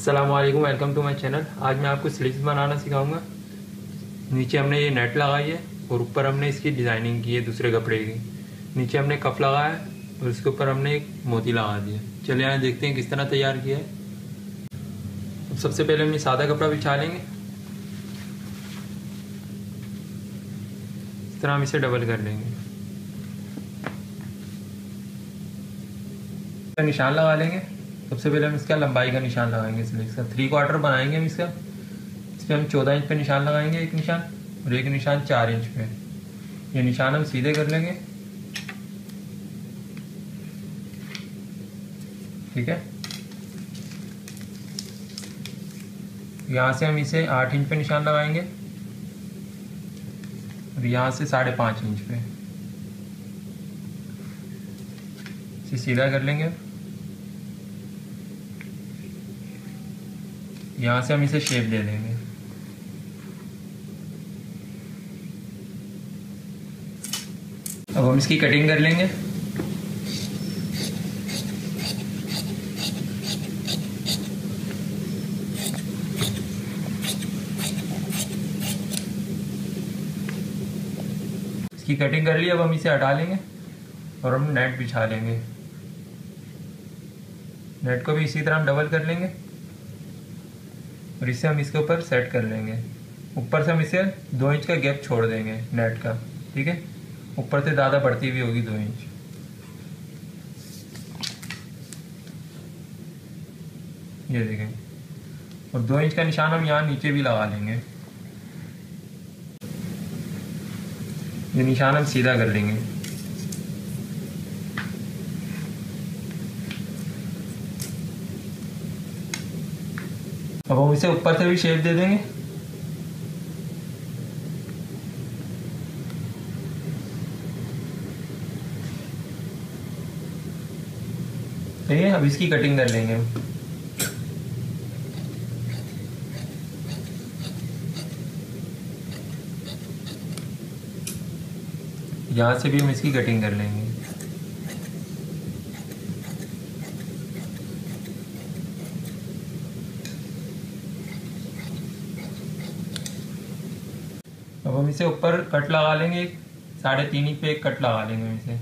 अस्सलामुअलैकुम, welcome to my channel. आज मैं आपको स्लीव्स बनाना सिखाऊंगा। नीचे हमने ये नेट लगाई है और ऊपर हमने इसकी डिज़ाइनिंग की है दूसरे कपड़े की। नीचे हमने कफ लगाया है और उसके ऊपर हमने एक मोती लगा दिया। चलिए यहाँ देखते हैं किस तरह तैयार किया है। अब सबसे पहले हम ये सादा कपड़ा बिछा लेंगे। इस तरह हम इसे डबल कर लेंगे, निशान लगा लेंगे। सबसे पहले हम इसका लंबाई का निशान लगाएंगे। स्लीव्स का 3/4 बनाएंगे हम इसका। इस पर हम 14 इंच पे निशान लगाएंगे, एक निशान, और एक निशान 4 इंच पे। ये निशान हम सीधे कर लेंगे, ठीक है। यहाँ से हम इसे 8 इंच पे निशान लगाएंगे और यहाँ से 5.5 इंच पे इसे सीधा कर लेंगे। यहाँ से हम इसे शेप दे देंगे। अब हम इसकी कटिंग कर लेंगे। इसकी कटिंग कर ली। अब हम इसे हटा लेंगे और हम नेट बिछा लेंगे। नेट को भी इसी तरह हम डबल कर लेंगे और इसे हम इसके ऊपर सेट कर लेंगे। ऊपर से हम इसे 2 इंच का गैप छोड़ देंगे नेट का, ठीक है। ऊपर से ज़्यादा बढ़ती हुई होगी 2 इंच। ये देखें, और 2 इंच का निशान हम यहाँ नीचे भी लगा लेंगे। ये निशान हम सीधा कर लेंगे। अब हम इसे ऊपर से भी शेप दे देंगे। ठीक है, अब इसकी कटिंग कर लेंगे हम। यहाँ से भी हम इसकी कटिंग कर लेंगे। अब हम इसे ऊपर कट लगा लेंगे। 3.5 इंच पे एक कट लगा लेंगे हम इसे,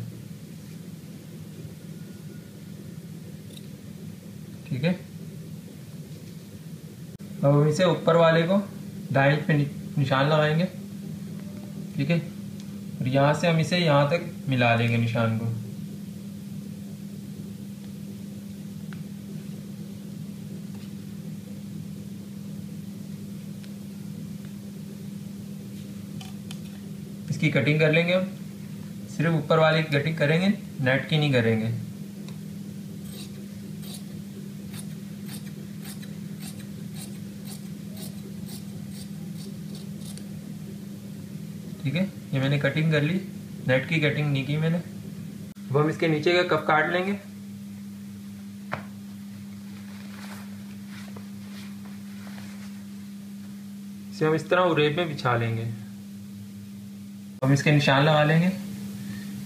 ठीक है। अब हम इसे ऊपर वाले को 2.5 इंच पे निशान लगाएंगे, ठीक है। और यहाँ से हम इसे यहाँ तक मिला लेंगे निशान को। इसकी कटिंग कर लेंगे हम। सिर्फ ऊपर वाले की कटिंग करेंगे, नेट की नहीं करेंगे। ठीक है, ये मैंने कटिंग कर ली। नेट की कटिंग नहीं की मैंने। अब हम इसके नीचे का कप काट लेंगे। इसे हम इस तरह उरेब में बिछा लेंगे। हम इसके निशान लगा लेंगे।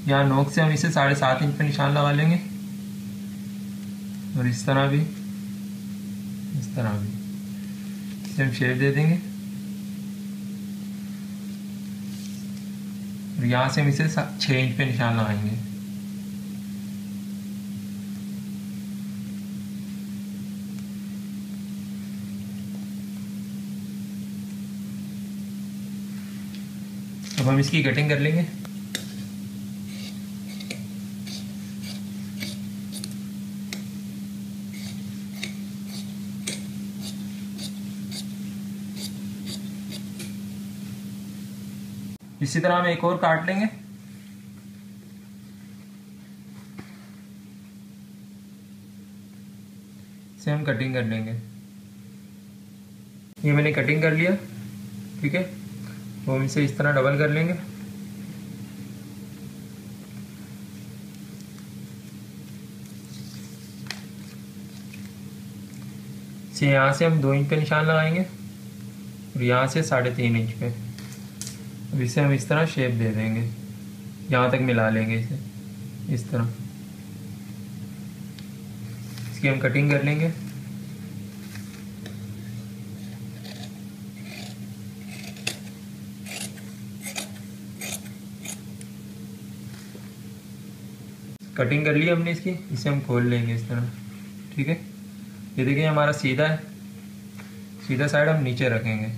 यहाँ नोक से हम इसे 7.5 इंच पे निशान लगा लेंगे और इस तरह भी, इस तरह भी इसे हम शेप दे देंगे। और यहाँ से हम इसे 6 इंच पे निशान लगाएंगे। अब हम इसकी कटिंग कर लेंगे। इसी तरह हम एक और काट लेंगे। इसे हम कटिंग कर लेंगे। ये मैंने कटिंग कर लिया, ठीक है। तो हम इसे इस तरह डबल कर लेंगे। इसे यहाँ से हम 2 इंच पे निशान लगाएंगे और यहाँ से 3.5 इंच पे। अब इसे हम इस तरह शेप दे देंगे, यहाँ तक मिला लेंगे इसे इस तरह। इसकी हम कटिंग कर लेंगे। कटिंग कर ली हमने इसकी, इसे हम खोल लेंगे इस तरह। ठीक है, ये देखिए हमारा सीधा है, सीधा साइड हम नीचे रखेंगे।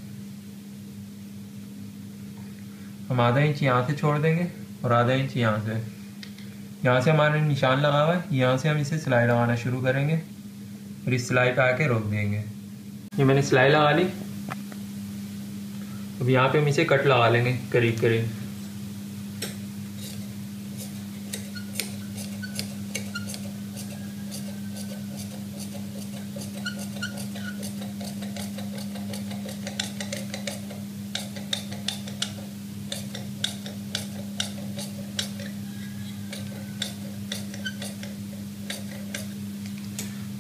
हम आधा इंच यहाँ से छोड़ देंगे और आधा इंच यहाँ से। यहाँ से हमारे निशान लगा हुआ है, यहाँ से हम इसे सिलाई लगाना शुरू करेंगे और इस सिलाई पे आके रोक देंगे। ये मैंने सिलाई लगा ली। अब यहाँ पे हम इसे कट लगा लेंगे करीब करीब।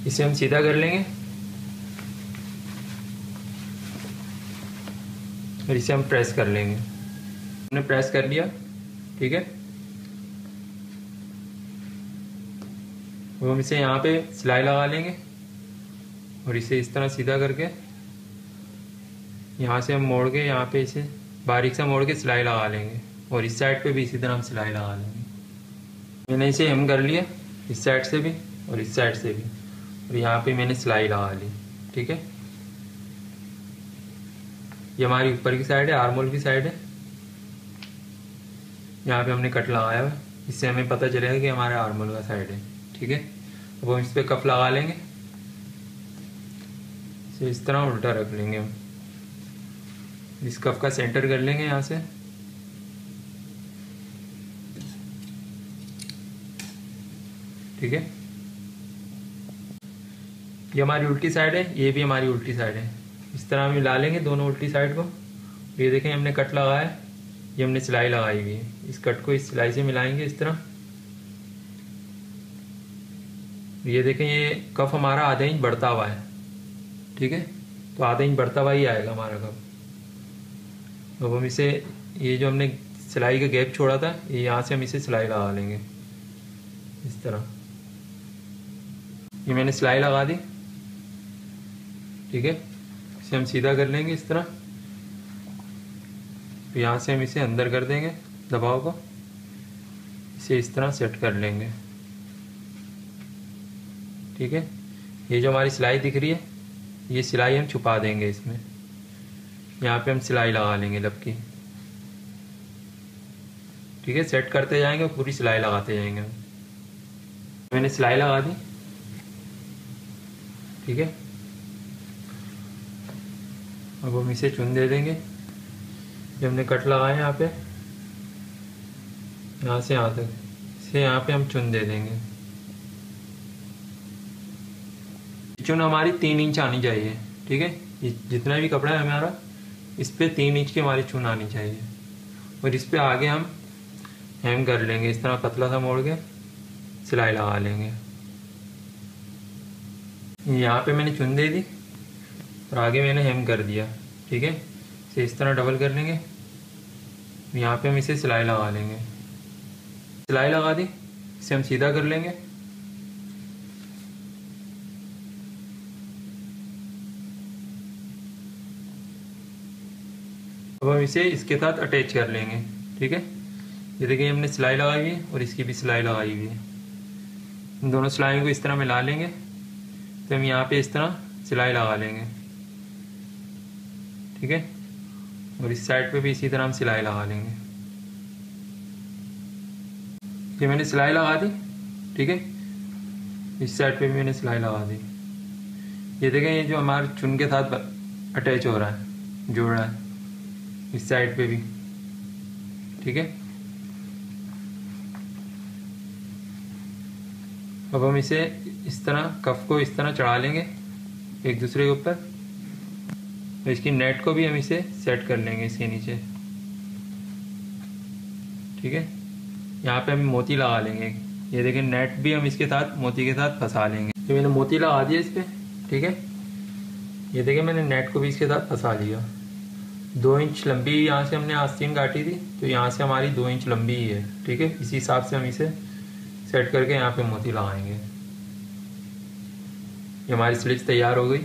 इसे हम सीधा कर लेंगे और इसे हम प्रेस कर लेंगे। हमने प्रेस कर लिया। ठीक है, अब हम इसे यहाँ पे सिलाई लगा लेंगे और इसे इस तरह सीधा करके यहाँ से हम मोड़ के यहाँ पे इसे बारीक से मोड़ के सिलाई लगा लेंगे और इस साइड पे भी इसी तरह हम सिलाई लगा लेंगे। मैंने इसे हेम कर लिया, इस साइड से भी और इस साइड से भी, और यहाँ पे मैंने सिलाई लगा ली। ठीक है, ये हमारी ऊपर की साइड है, आर्मोल की साइड है। यहाँ पे हमने कट लगाया हुआ है, इससे हमें पता चलेगा कि हमारा आर्मोल का साइड है। ठीक है, अब हम इस पर कफ लगा लेंगे, इसे इस तरह उल्टा रख लेंगे। हम इस कफ का सेंटर कर लेंगे यहाँ से। ठीक है, ये हमारी उल्टी साइड है, ये भी हमारी उल्टी साइड है। इस तरह हम मिला लेंगे दोनों उल्टी साइड को। ये देखें हमने कट लगाया है, ये हमने सिलाई लगाई हुई है। इस कट को इस सिलाई से मिलाएंगे इस तरह। ये देखें ये कफ हमारा आधा इंच बढ़ता हुआ है। ठीक है, तो आधा इंच बढ़ता हुआ ही आएगा हमारा कफ। अब हम इसे, ये जो हमने सिलाई का गैप छोड़ा था, ये यहाँ से हम इसे सिलाई लगा लेंगे इस तरह। ये मैंने सिलाई लगा दी। ठीक है, इसे हम सीधा कर लेंगे इस तरह। तो यहाँ से हम इसे अंदर कर देंगे दबाव को, इसे इस तरह सेट कर लेंगे। ठीक है, ये जो हमारी सिलाई दिख रही है, ये सिलाई हम छुपा देंगे इसमें। यहाँ पे हम सिलाई लगा लेंगे लपकी। ठीक है, सेट करते जाएंगे और पूरी सिलाई लगाते जाएंगे। मैंने सिलाई लगा दी। ठीक है, अब हम इसे चुन दे देंगे। जब हमने कट लगाए यहाँ पे, यहाँ से यहाँ तक, इसे यहाँ पे हम चुन दे देंगे। चुन हमारी 3 इंच आनी चाहिए। ठीक है, जितना भी कपड़ा है हमारा, इस पे 3 इंच की हमारी चुन आनी चाहिए। और इस पे आगे हम हेम कर लेंगे, इस तरह पतला सा मोड़ के सिलाई लगा लेंगे। यहाँ पे मैंने चुन दे दी और आगे मैंने हेम कर दिया। ठीक है, इसे इस तरह डबल कर लेंगे। यहाँ पे हम इसे सिलाई लगा लेंगे। सिलाई लगा दी, इसे हम सीधा कर लेंगे। अब हम इसे इसके साथ अटैच कर लेंगे। ठीक है, ये देखिए हमने सिलाई लगाई हुई है और इसकी भी सिलाई लगाई हुई है। इन दोनों सिलाइयों को इस तरह मिला लेंगे। तो हम यहाँ पे इस तरह सिलाई लगा लेंगे। ठीक है, और इस साइड पे भी इसी तरह हम सिलाई लगा लेंगे। ये मैंने सिलाई लगा दी। ठीक है, इस साइड पे भी मैंने सिलाई लगा दी। ये देखें ये जो हमारे चुन के साथ अटैच हो रहा है, जोड़ रहा है, इस साइड पे भी। ठीक है, अब हम इसे इस तरह कफ को इस तरह चढ़ा लेंगे एक दूसरे के ऊपर। तो इसकी नेट को भी हम इसे सेट कर लेंगे इसके नीचे। ठीक है, यहाँ पे हम मोती लगा लेंगे। ये देखें नेट भी हम इसके साथ मोती के साथ फंसा लेंगे। तो मैंने मोती लगा दिया इस पे। ठीक है, ये देखें मैंने नेट को भी इसके साथ फंसा लिया। 2 इंच लंबी यहाँ से हमने आस्तीन काटी थी, तो यहाँ से हमारी 2 इंच लंबी ही है। ठीक है, इसी हिसाब से हम इसे सेट करके यहाँ पे मोती लगाएंगे। ये हमारी स्लीव्स तैयार हो गई।